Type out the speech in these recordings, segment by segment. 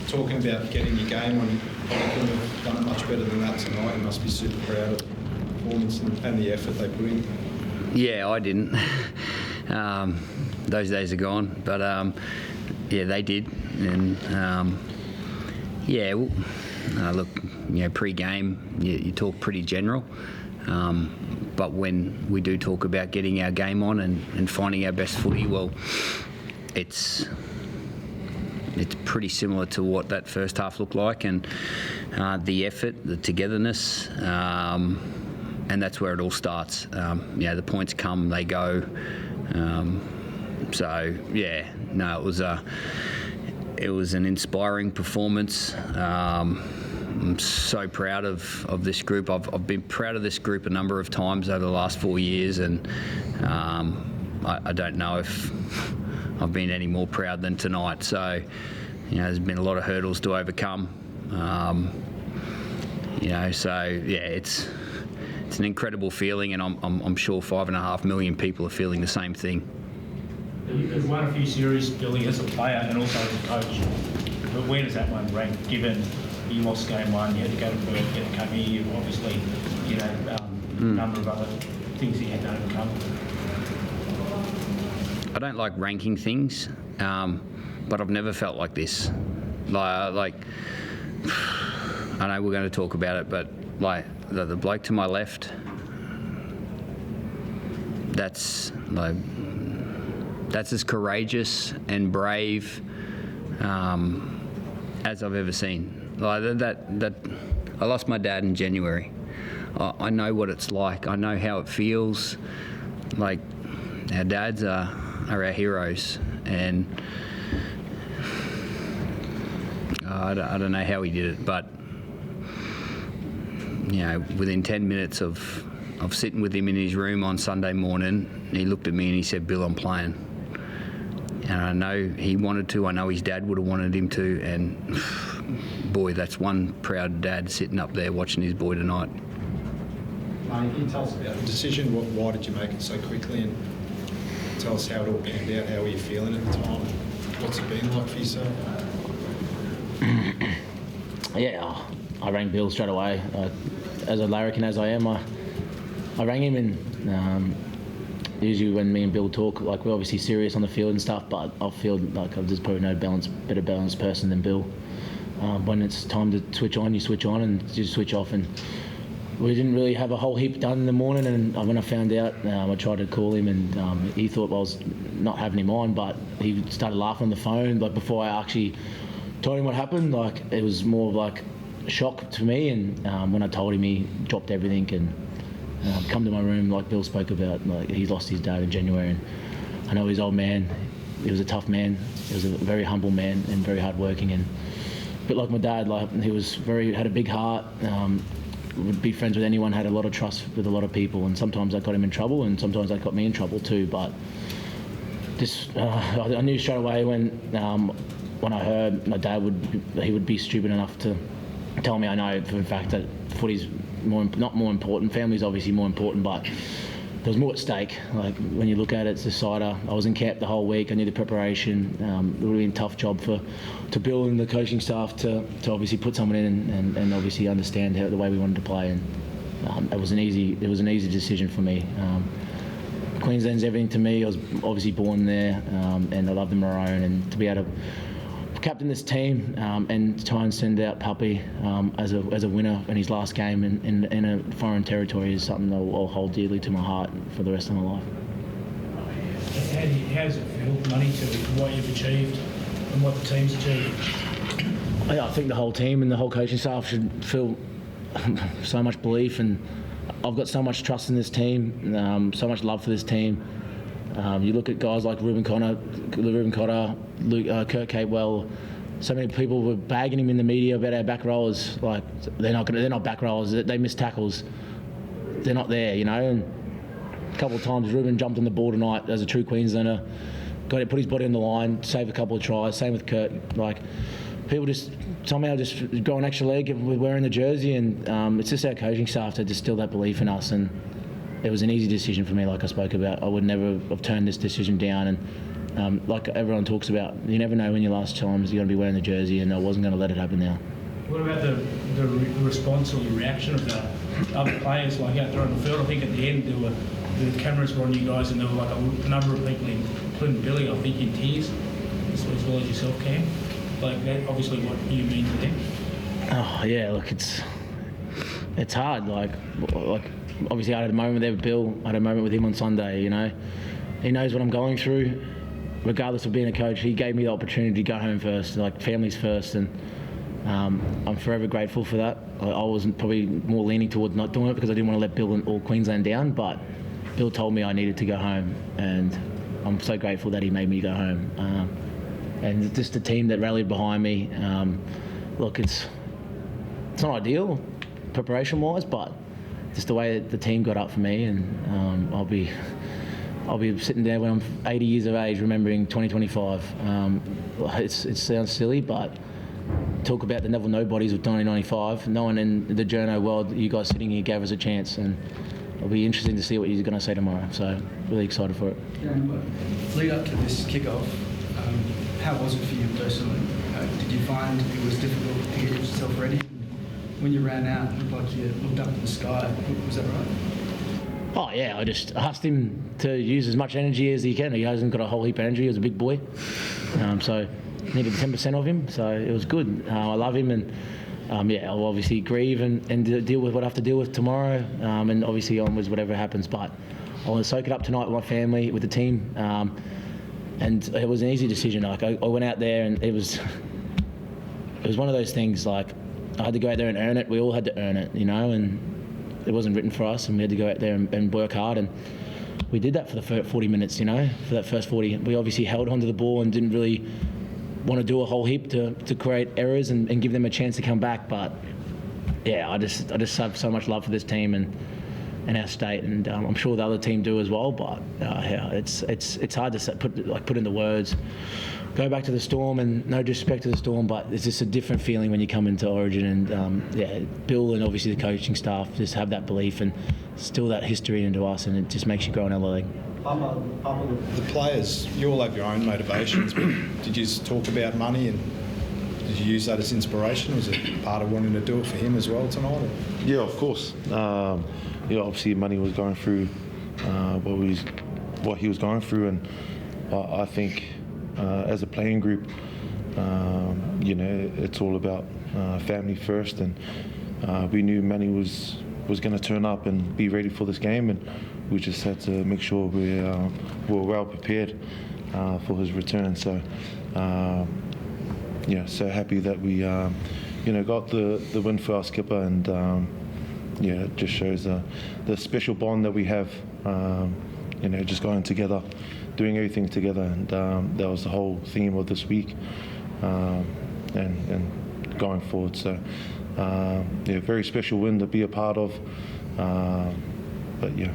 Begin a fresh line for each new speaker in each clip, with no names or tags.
talking about getting your game on. You probably couldn't have done it much better than that tonight. You must be super proud of the performance and the effort they put in.
Yeah, I didn't. Those days are gone. But, yeah, they did. And, look, pre-game, you talk pretty general. But when we do talk about getting our game on and finding our best footy, well, it's pretty similar to what that first half looked like, and the effort, the togetherness, and that's where it all starts. The points come, they go. It was an inspiring performance. I'm so proud of this group. I've been proud of this group a number of times over the last 4 years, and I don't know if I've been any more proud than tonight. So, there's been a lot of hurdles to overcome. It's an incredible feeling, and I'm sure 5.5 million people are feeling the same thing.
You've won a few series, Billy, as a player and also as a coach. But where does that one rank, given you lost game one, you had to go to Perth, get to come here, you obviously, a number of other things that you had to overcome?
I don't like ranking things, but I've never felt like this. Like I know we're going to talk about it, but like the bloke to my left, that's as courageous and brave as I've ever seen. Like that I lost my dad in January. I know what it's like. I know how it feels. Like, our dads are our heroes, and I don't know how he did it, but within 10 minutes of sitting with him in his room on Sunday morning, he looked at me and he said, "Bill, I'm playing." And I know he wanted to. I know his dad would have wanted him to. And boy, that's one proud dad sitting up there watching his boy tonight.
Can you tell us about the decision? Why did you make it so quickly? And tell us how it all panned out. How were you feeling at the time? What's it been like for yourself?
I rang Bill straight away. As a larrikin as I am, I rang him, and usually when me and Bill talk, like, we're obviously serious on the field and stuff, but I feel like there's probably no better balanced person than Bill. When it's time to switch on, you switch on, and you switch off. And we didn't really have a whole heap done in the morning, and when I found out, I tried to call him, and he thought I was not having him on, but he started laughing on the phone. Like, before I actually told him what happened, like, it was more of like a shock to me. And when I told him, he dropped everything and come to my room, like Bill spoke about. Like, he's lost his dad in January, and I know his old man. He was a tough man. He was a very humble man and very hardworking, and a bit like my dad. Like, he was had a big heart. Would be friends with anyone. Had a lot of trust with a lot of people, and sometimes that got him in trouble, and sometimes that got me in trouble too. But I knew straight away when I heard my dad would be stupid enough to tell me. I know for a fact that footy's not more important. Family's obviously more important, but there was more at stake. Like, when you look at it, it's a decider. I was in camp the whole week. I knew the preparation. It would have been a tough job to Bill and the coaching staff to obviously put someone in and obviously understand the way we wanted to play. And it was an easy decision for me. Queensland's everything to me. I was obviously born there, and I love the Maroons, and to be able to captain this team and try and send out Puppy as a winner in his last game in a foreign territory is something that I'll hold dearly to my heart for the rest of my life.
How does it feel, money, to what you've achieved and what the team's achieved?
I think the whole team and the whole coaching staff should feel so much belief, and I've got so much trust in this team, so much love for this team. You look at guys like Ruben Cotter, Luke, Kurt Capewell. So many people were bagging him in the media about our back rowers. Like, they're not back rowers. They miss tackles. They're not there, And a couple of times, Ruben jumped on the ball tonight as a true Queenslander, put his body on the line, save a couple of tries. Same with Kurt. Like, people just somehow just go an extra leg with wearing the jersey, and it's just our coaching staff to distill that belief in us. And it was an easy decision for me, like I spoke about. I would never have turned this decision down, and like everyone talks about, you never know when your last times you're going to be wearing the jersey, and I wasn't going to let it happen now.
What about the response or the reaction of the other players, like out there on the field? I think at the end the cameras were on you guys, and there were like a number of people, including Billy, I think, in tears, as well as yourself, Cam. Like that, obviously, what you mean to them?
Oh yeah, look, it's hard. Like obviously, I had a moment there with Bill. I had a moment with him on Sunday. You know, he knows what I'm going through. Regardless of being a coach, he gave me the opportunity to go home first, like families first, and I'm forever grateful for that. I was probably more leaning towards not doing it because I didn't want to let Bill and all Queensland down, but Bill told me I needed to go home, and I'm so grateful that he made me go home. And just the team that rallied behind me. Look, it's not ideal preparation-wise, but just the way that the team got up for me, and I'll be sitting there when I'm 80 years of age remembering 2025. It sounds silly, but talk about the Neville Nobodies of 1995. No one in the journo world, you guys sitting here, gave us a chance, and it'll be interesting to see what you're going to say tomorrow. So really excited for it.
Yeah, lead up to this kickoff, how was it for you personally? Did you find it was difficult to get yourself ready? When you ran out, it looked like you looked up at the sky. Was that right?
Oh yeah, I just asked him to use as much energy as he can. He hasn't got a whole heap of energy. He was a big boy, so needed 10% of him. So it was good. I love him, and I'll obviously grieve and deal with what I have to deal with tomorrow, and obviously onwards whatever happens. But I want to soak it up tonight with my family, with the team, and it was an easy decision. Like I went out there, and it was one of those things. Like I had to go out there and earn it. We all had to earn it, you know, and it wasn't written for us, and we had to go out there and work hard, and we did that for the first 40 minutes, you know. For that first 40, we obviously held onto the ball and didn't really want to do a whole heap to create errors and give them a chance to come back. But yeah, I just have so much love for this team and our state, and I'm sure the other team do as well. But it's hard to put into words. Go back to the Storm, and no disrespect to the Storm, but it's just a different feeling when you come into Origin, and Bill and obviously the coaching staff just have that belief and still that history into us, and it just makes you grow another leg.
The players, you all have your own motivations, but did you just talk about money, and did you use that as inspiration? Was it part of wanting to do it for him as well tonight? Or?
Yeah, of course. Obviously money was going through what he was going through, and I think as a playing group, it's all about family first, and we knew Manny was going to turn up and be ready for this game, and we just had to make sure we were well prepared for his return. So, so happy that we, got the win for our skipper, and it just shows the special bond that we have, just going together, doing everything together, and that was the whole theme of this week, and going forward. So, very special win to be a part of, but yeah.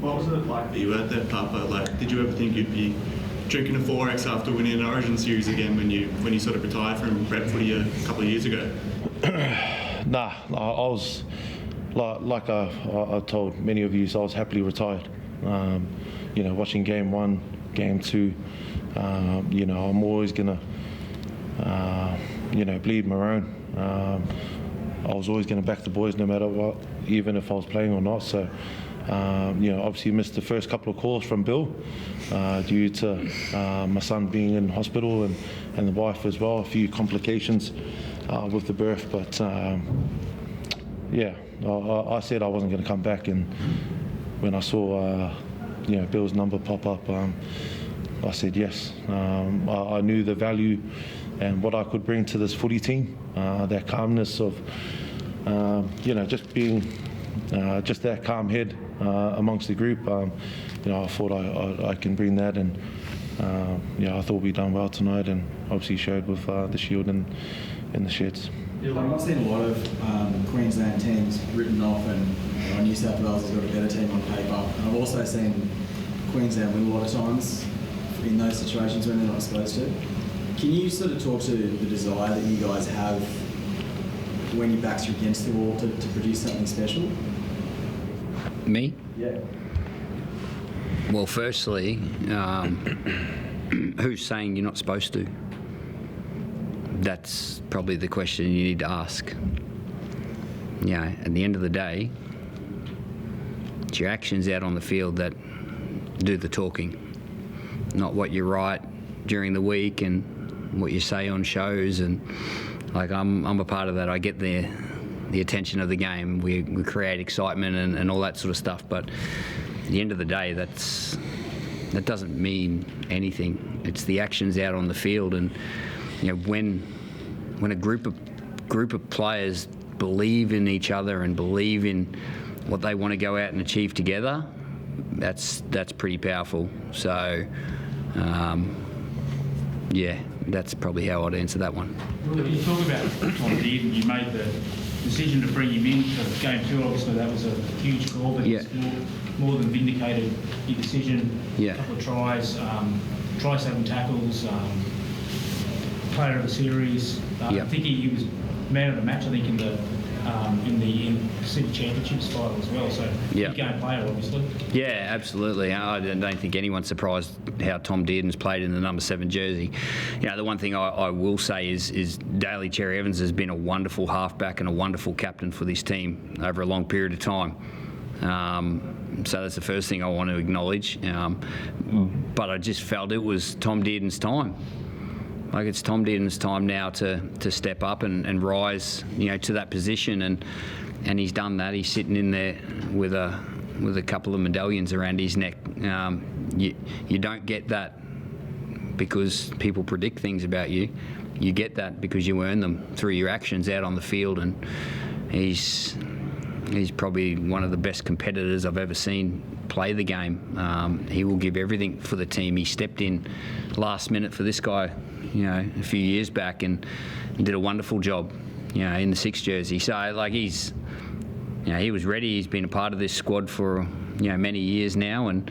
What was it like that you were there, Papa? Like, did you ever think you'd be drinking a 4X after winning an Origin series again when you sort of retired from rep footy a couple of years ago?
Nah, I was like I told many of you, so I was happily retired. Watching game 1, game 2, I'm always gonna bleed Maroon. I was always going to back the boys no matter what, even if I was playing or not. So, obviously missed the first couple of calls from Bill due to my son being in hospital and the wife as well, a few complications with the birth. But, I said I wasn't going to come back, and when I saw, Bill's number pop up, I said yes. I knew the value and what I could bring to this footy team, that calmness of, just being just that calm head amongst the group. I thought I can bring that, and I thought we done well tonight, and obviously showed with the shield and in the sheds.
I've seen a lot of Queensland teams written off, and New South Wales has got a better team on paper. And I've also seen Queensland win a lot of times in those situations when they're not supposed to. Can you sort of talk to the desire that you guys have when your backs are against the wall to produce something special?
Me?
Yeah.
Well, firstly, Who's saying you're not supposed to? That's probably the question you need to ask. You know, at the end of the day, it's your actions out on the field that do the talking, not what you write during the week and what you say on shows. And like I'm a part of that. I get the attention of the game. We create excitement and all that sort of stuff. But at the end of the day, that doesn't mean anything. It's the actions out on the field. And you know, when a group of players believe in each other and believe in what they want to go out and achieve together, that's pretty powerful. So, yeah, that's probably how I'd answer that one.
Well, you talk about Tom Dearden, you made the decision to bring him in for Game 2. Obviously, that was a huge call, but it's more than vindicated your decision.
Yeah.
A couple of tries, try-saving tackles, player of the series. I think he was man of the match, I think, in the City Championships final as well. So big game player, obviously.
Yeah, absolutely. I don't think anyone's surprised how Tom Dearden's played in the number 7 jersey. You know, the one thing I will say is Daly Cherry Evans has been a wonderful halfback and a wonderful captain for this team over a long period of time. So that's the first thing I want to acknowledge. But I just felt it was Tom Dearden's time. Like, it's Tom Dearden's time now to step up and rise, you know, to that position, and he's done that. He's sitting in there with a couple of medallions around his neck. You don't get that because people predict things about you. You get that because you earn them through your actions out on the field, and he's probably one of the best competitors I've ever seen play the game. He will give everything for the team. He stepped in last minute for this guy, you know, a few years back, and did a wonderful job, you know, in the 6 jersey. So, like, he was ready. He's been a part of this squad for, you know, many years now, and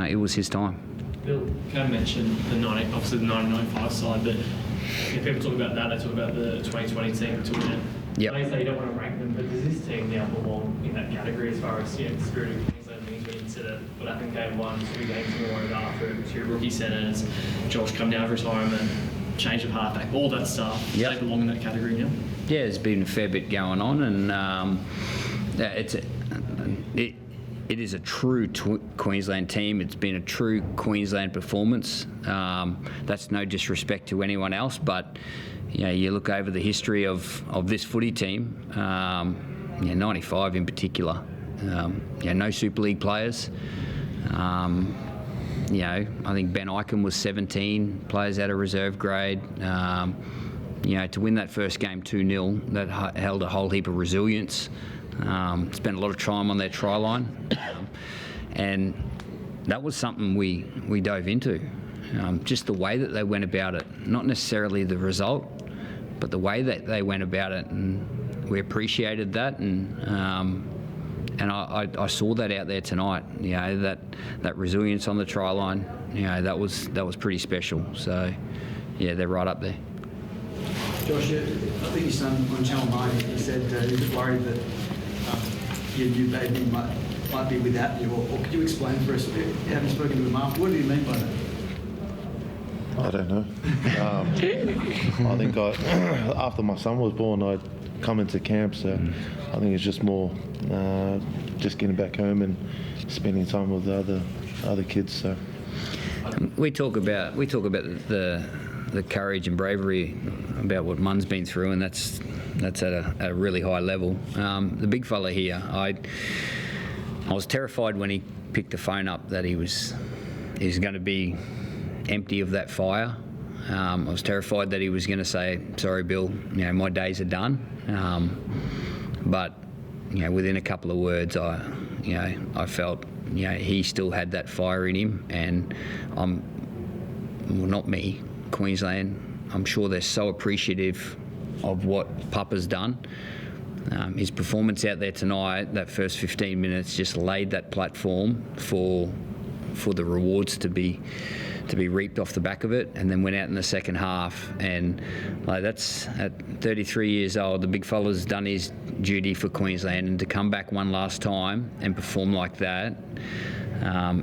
it was his time.
Bill, can I mention obviously the 1995 side, but if people talk about that, they talk about the 2020 team to win it.
Yep.
I know you say you don't want to rank them, but does this team now belong in that category as far as, you know, the spirit of Queensland means when you consider what happened Game 1, 2 games more after 2 rookie centres, Josh come down of retirement, change of halfback, all that stuff?
Yep.
They belong in that category now?
Yeah, there's been a fair bit going on, and it is a true Queensland team. It's been a true Queensland performance. That's no disrespect to anyone else, but you know, you look over the history of this footy team, 95 in particular. No Super League players. You know, I think Ben Ikin was 17 players out of reserve grade. You know, to win that first game 2-0, that held a whole heap of resilience. Spent a lot of time on their try line, and that was something we dove into. Just the way that they went about it, not necessarily the result, but the way that they went about it, and we appreciated that, and I saw that out there tonight. You know, that resilience on the try line. You know, that was pretty special. So, yeah, they're right up there.
Josh, I think your son on Channel 9, he said he was worried that your new baby might be without you, or could you explain for us, having spoken to him after, what do you mean by that?
I don't know. I think after my son was born, I'd come into camp, so I think it's just more just getting back home and spending time with the other kids. So
we talk about the courage and bravery about what Mun's been through, and that's at a really high level. The big fella here, I was terrified when he picked the phone up that he's going to be empty of that fire. I was terrified that he was going to say, "Sorry, Bill, you know, my days are done." But you know, within a couple of words, I felt, you know, he still had that fire in him, and not me, Queensland. I'm sure they're so appreciative of what Papa's done. His performance out there tonight, that first 15 minutes, just laid that platform for the rewards to be reaped off the back of it, and then went out in the second half. And like, that's at 33 years old, the big fella's done his duty for Queensland, and to come back one last time and perform like that,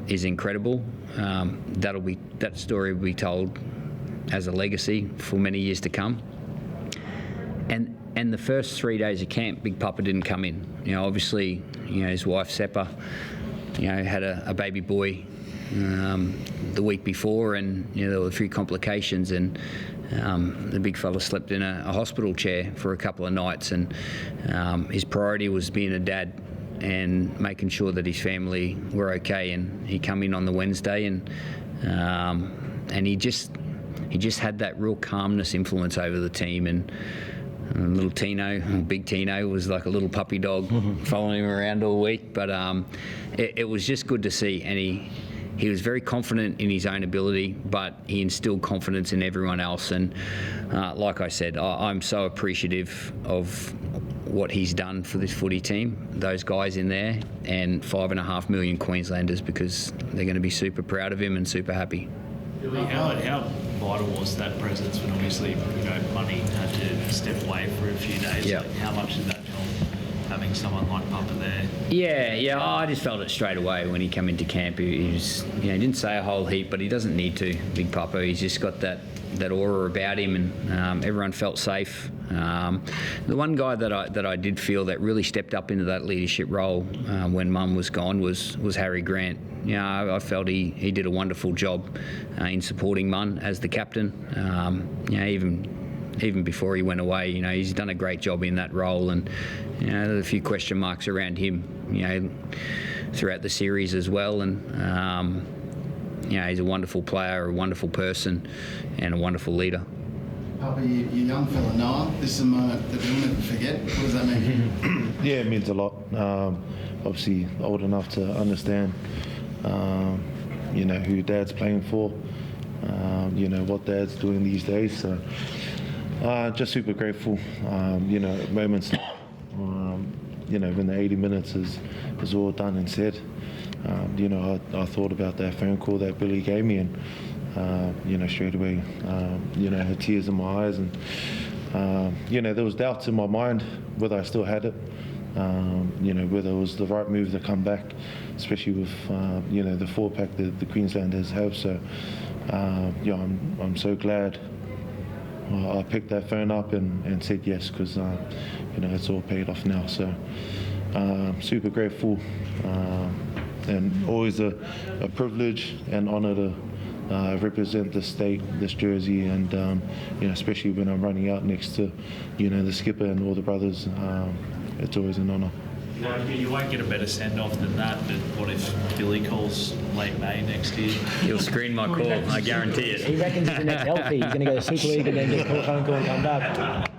is incredible. That story will be told as a legacy for many years to come. And the first 3 days of camp, Big Papa didn't come in. Obviously, his wife Seppa, had a baby boy the week before, and there were a few complications, and the big fella slept in a hospital chair for a couple of nights, and his priority was being a dad and making sure that his family were okay. And he come in on the Wednesday, and he just had that real calmness influence over the team. And little Tino, big Tino, was like a little puppy dog following him around all week. But it was just good to see, and he was very confident in his own ability, but he instilled confidence in everyone else. And like I said, I'm so appreciative of what he's done for this footy team, those guys in there, and 5.5 million Queenslanders, because they're going to be super proud of him and super happy.
Billy, how vital was that presence when obviously Money had to step away for a few days?
Yeah.
How much did that help having someone like Papa there?
Yeah, I just felt it straight away when he came into camp. He was, he didn't say a whole heap, but he doesn't need to, Big Papa. He's just got that aura about him, and everyone felt safe. The one guy that I did feel that really stepped up into that leadership role when Mum was gone was Harry Grant. I felt he did a wonderful job in supporting Mun as the captain. Even before he went away, he's done a great job in that role, and there's a few question marks around him, throughout the series as well. And he's a wonderful player, a wonderful person, and a wonderful leader.
Papa, you young fella Noah, this is a moment that you'll never forget. What does that mean?
Yeah, it means a lot. Obviously, old enough to understand, who Dad's playing for, what Dad's doing these days. So, just super grateful. Moments, when the 80 minutes is all done and said. I thought about that phone call that Billy gave me, and straight away, had tears in my eyes, and there was doubts in my mind whether I still had it, whether it was the right move to come back, especially with the 4-pack that the Queenslanders have. So I'm so glad I picked that phone up and said yes, because it's all paid off now. So super grateful. And always a privilege and honour to represent the state, this jersey, and especially when I'm running out next to the skipper and all the brothers, it's always an honour.
You won't get a better send-off than that, but what if Billy calls late May next year?
He'll screen my call, I guarantee it.
He reckons he's the next LP. He's going to go to Super League and then get a phone call and come back.